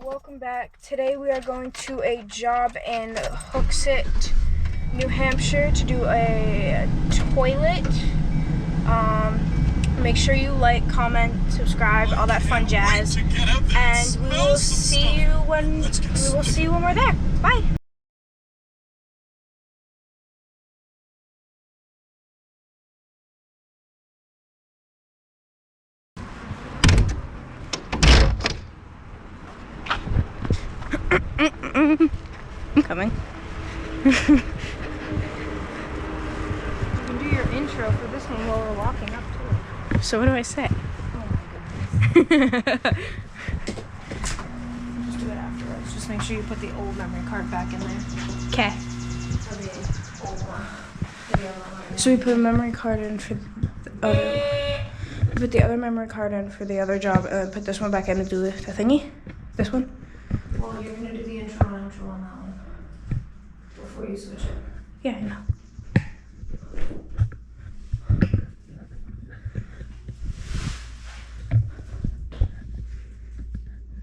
welcome back. Today we are going to a job in Hooksett, New Hampshire to do a toilet. Make sure you like, comment, subscribe, all that fun jazz. And we will see you when we're there. Bye. I'm coming. You can do your intro for this one while we're walking up to it. So what do I say? Oh my goodness. Just do it afterwards. Just make sure you put the old memory card back in there. Okay. For the old one. So we put a memory card in for the other. Put the other memory card in for the other job, and then put this one back in to do the thingy. This one. Well, you're gonna do the intro and outro on that one before you switch it. Yeah, I know.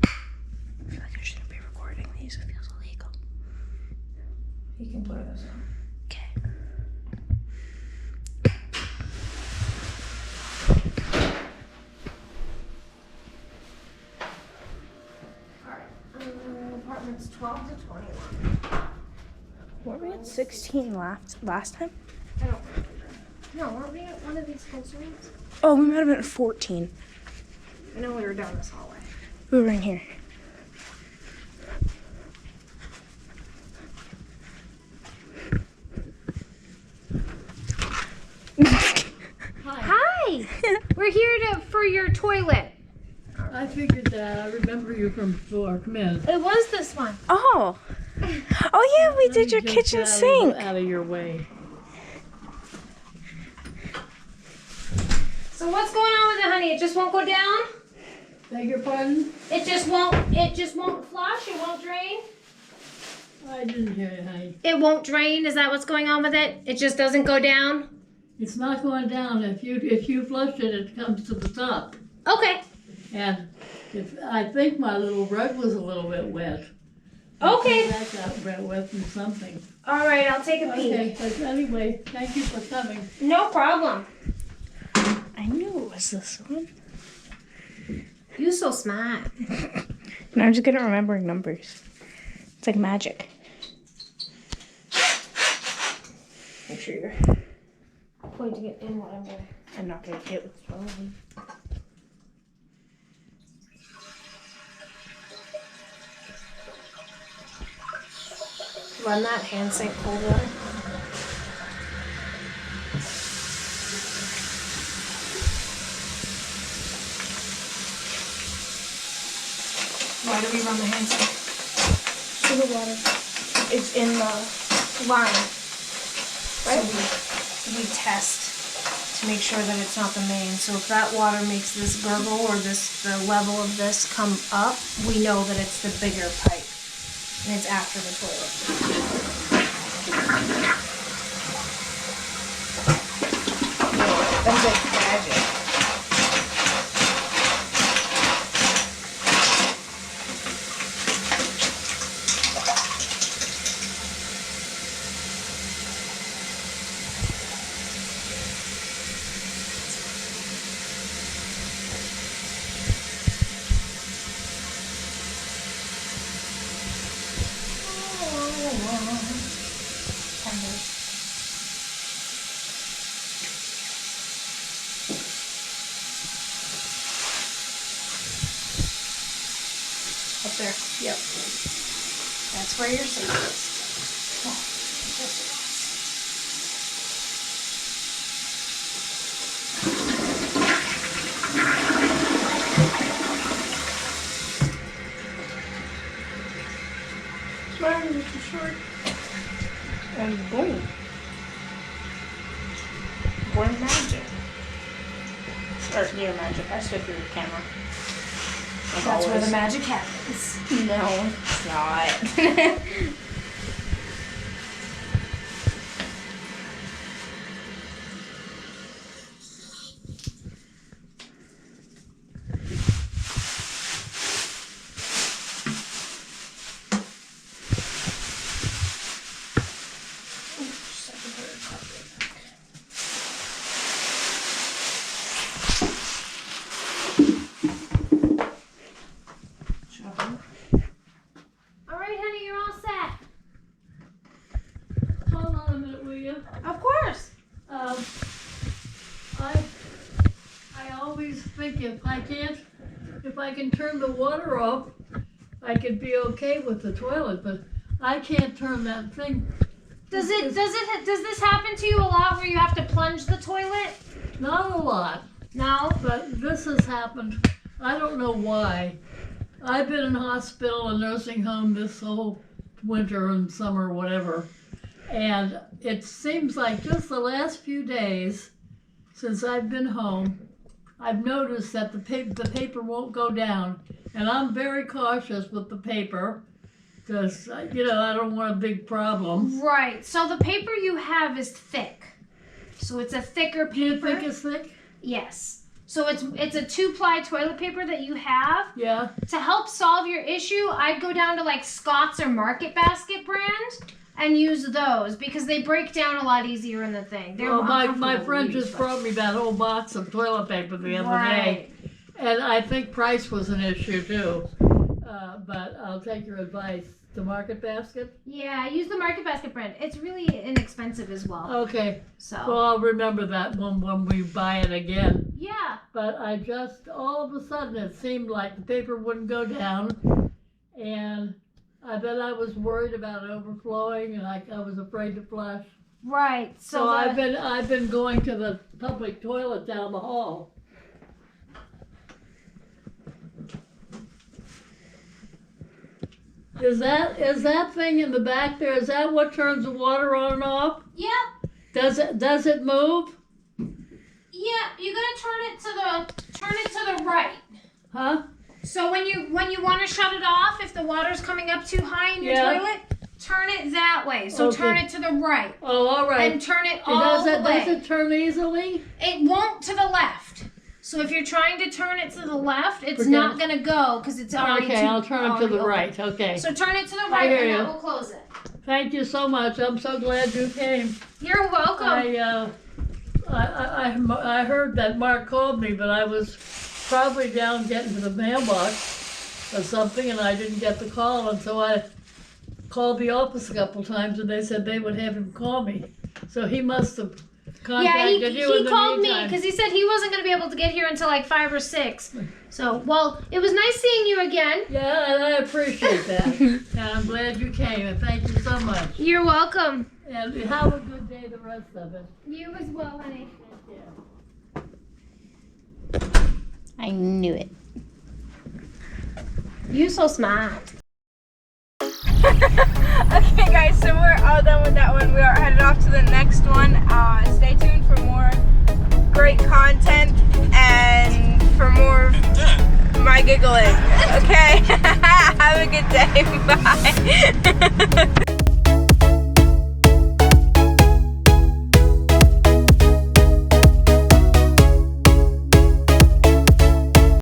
I feel like I shouldn't be recording these. It feels illegal. You can blur those out. Okay. Apartments 12 to 21. Weren't we at 16 last time? I don't remember. No, weren't we at one of these close rooms? Oh, we might have been at 14. I know we were down this hallway. We were in here. Hi! We're here for your toilet. I figured that. I remember you from before. Come in. It was this one. Oh. Oh yeah, we did your Just kitchen out of- sink. Out of your way. So what's going on with it, honey? It just won't go down? Beg your pardon? It just won't flush? It won't drain? I didn't hear you, honey. It won't drain? Is that what's going on with it? It just doesn't go down? It's not going down. If you flush it, it comes to the top. Okay. And I think my little rug was a little bit wet. Okay. That got wet from something. All right, I'll take a peek. Okay, but anyway, thank you for coming. No problem. I knew it was this one. You so smart. And I'm just good at remembering numbers. It's like magic. Make sure you're Pointing it in what I'm doing. I'm not gonna hit with the phone. Run that hand sink cold water. Why do we run the hand sink? So the water is in the Line. right. So we test to make sure that it's not the main. So if that water makes this gurgle or the level of this come up, we know that it's the bigger pipe. And it's after the toilet. That's like magic. Up there. Yep. That's where your sink is. Oh, yes, it Mine is too short. And boom. Born magic. Or near magic. I stood through the camera. Like That's where always. the magic happens. No, it's not. All right, honey, you're all set. Hold on a minute, will you? Of course. I always think if I can turn the water off, I could be okay with the toilet, but I can't turn that thing. Does this happen to you a lot where you have to plunge the toilet? Not a lot, No. but this has happened. I don't know why. I've been in hospital and nursing home this whole winter and summer, whatever. And it seems like just the last few days since I've been home, I've noticed that the paper won't go down. And I'm very cautious with the paper because, I don't want a big problem. Right. So the paper you have is thick. So it's a thicker paper. Do you think it's thick? Yes. So it's a 2-ply toilet paper that you have. Yeah. To help solve your issue, I'd go down to like Scott's or Market Basket brand and use those because they break down a lot easier in the thing. They're Well, my uncomfortable friend to use, just but- brought me that whole box of toilet paper the other Right. day. And I think price was an issue too. But I'll take your advice. The Market Basket? Yeah, use the Market Basket brand. It's really inexpensive as well. Okay. So. Well, I'll remember that when we buy it again. Yeah. But I just, all of a sudden, it seemed like the paper wouldn't go down. And I bet I was worried about it overflowing and I was afraid to flush. Right. So I've been going to the public toilet down the hall. Is that thing in the back there, is that what turns the water on and off? Yep. Does it move? Yeah, you gotta turn it to the right. Huh? So when you want to shut it off, if the water's coming up too high in your toilet, turn it that way. So turn it to the right. Oh, all right. And turn it all the way. Does it turn easily? It won't to the left. So if you're trying to turn it to the left, it's not gonna go because it's already Okay, I'll turn it to the open. right. Okay. So turn it to the right hear and you. then we'll close it. Thank you so much. I'm so glad you came. You're welcome. I heard that Mark called me, but I was probably down getting to the mailbox or something, and I didn't get the call, and so I called the office a couple times, and they said they would have him call me. So he must have contacted you in he the called me meantime. because he said he wasn't going to be able to get here until like 5 or 6. So, well, it was nice seeing you again. Yeah, and I appreciate that. And I'm glad you came, and thank you so much. You're welcome. And have a good day the rest of it. You as well, honey. I knew it. You so smart. Okay guys, so we're all done with that one. We are headed off to the next one. Stay tuned for more great content and for more of my giggling. Okay, have a good day. Bye.